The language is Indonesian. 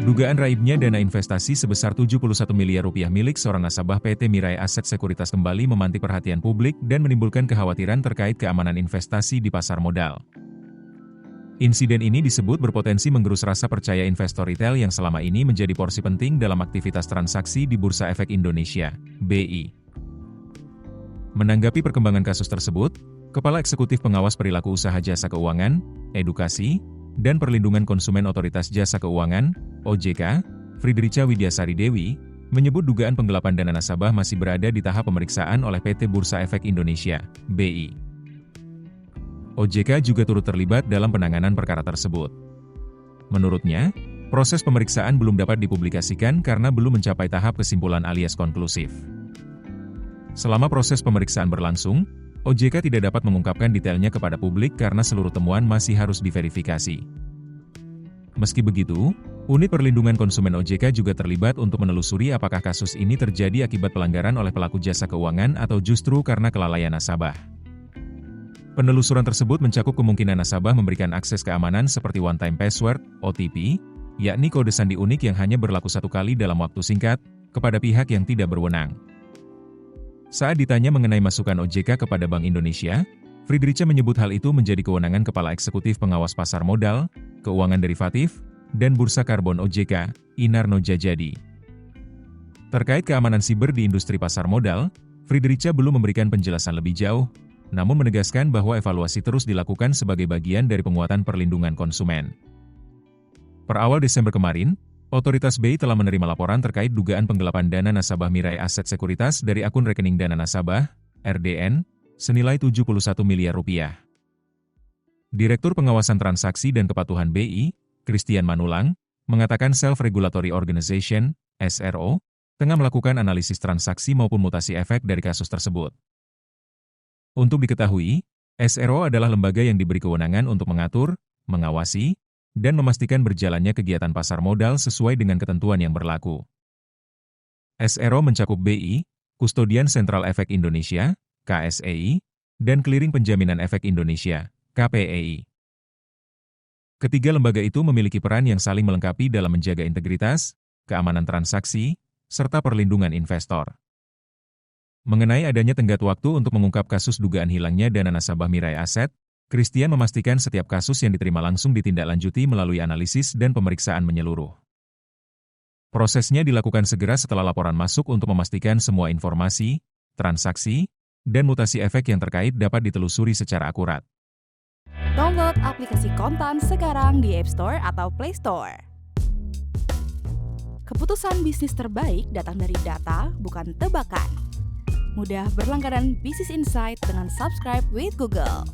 Dugaan raibnya dana investasi sebesar 71 miliar rupiah milik seorang nasabah PT Mirai Aset Sekuritas kembali memantik perhatian publik dan menimbulkan kekhawatiran terkait keamanan investasi di pasar modal. Insiden ini disebut berpotensi menggerus rasa percaya investor retail yang selama ini menjadi porsi penting dalam aktivitas transaksi di Bursa Efek Indonesia, BI. Menanggapi perkembangan kasus tersebut, Kepala Eksekutif Pengawas Perilaku Usaha Jasa Keuangan, Edukasi, dan Perlindungan Konsumen Otoritas Jasa Keuangan, OJK, Friedricha Widyasari Dewi, menyebut dugaan penggelapan dana nasabah masih berada di tahap pemeriksaan oleh PT Bursa Efek Indonesia, BI. OJK juga turut terlibat dalam penanganan perkara tersebut. Menurutnya, proses pemeriksaan belum dapat dipublikasikan karena belum mencapai tahap kesimpulan alias konklusif. Selama proses pemeriksaan berlangsung, OJK tidak dapat mengungkapkan detailnya kepada publik karena seluruh temuan masih harus diverifikasi. Meski begitu, Unit Perlindungan Konsumen OJK juga terlibat untuk menelusuri apakah kasus ini terjadi akibat pelanggaran oleh pelaku jasa keuangan atau justru karena kelalaian nasabah. Penelusuran tersebut mencakup kemungkinan nasabah memberikan akses keamanan seperti one-time password, OTP, yakni kode sandi unik yang hanya berlaku satu kali dalam waktu singkat, kepada pihak yang tidak berwenang. Saat ditanya mengenai masukan OJK kepada Bank Indonesia, Friedricha menyebut hal itu menjadi kewenangan Kepala Eksekutif Pengawas Pasar Modal, Keuangan Derivatif, dan Bursa Karbon OJK, Inarno Djajadi. Terkait keamanan siber di industri pasar modal, Friedricha belum memberikan penjelasan lebih jauh, namun menegaskan bahwa evaluasi terus dilakukan sebagai bagian dari penguatan perlindungan konsumen. Per awal Desember kemarin, Otoritas BI telah menerima laporan terkait dugaan penggelapan dana nasabah Mirai Aset Sekuritas dari akun rekening dana nasabah, RDN, senilai 71 miliar rupiah. Direktur Pengawasan Transaksi dan Kepatuhan BI, Christian Manulang, mengatakan Self-Regulatory Organization, SRO, tengah melakukan analisis transaksi maupun mutasi efek dari kasus tersebut. Untuk diketahui, SRO adalah lembaga yang diberi kewenangan untuk mengatur, mengawasi, dan memastikan berjalannya kegiatan pasar modal sesuai dengan ketentuan yang berlaku. SRO mencakup BI, Kustodian Sentral Efek Indonesia, KSEI, dan Clearing Penjaminan Efek Indonesia, KPEI. Ketiga lembaga itu memiliki peran yang saling melengkapi dalam menjaga integritas, keamanan transaksi, serta perlindungan investor. Mengenai adanya tenggat waktu untuk mengungkap kasus dugaan hilangnya dana nasabah Mirai Aset, Christian memastikan setiap kasus yang diterima langsung ditindaklanjuti melalui analisis dan pemeriksaan menyeluruh. Prosesnya dilakukan segera setelah laporan masuk untuk memastikan semua informasi, transaksi, dan mutasi efek yang terkait dapat ditelusuri secara akurat. Download aplikasi Kontan sekarang di App Store atau Play Store. Keputusan bisnis terbaik datang dari data, bukan tebakan. Mudah berlangganan Business Insight dengan subscribe with Google.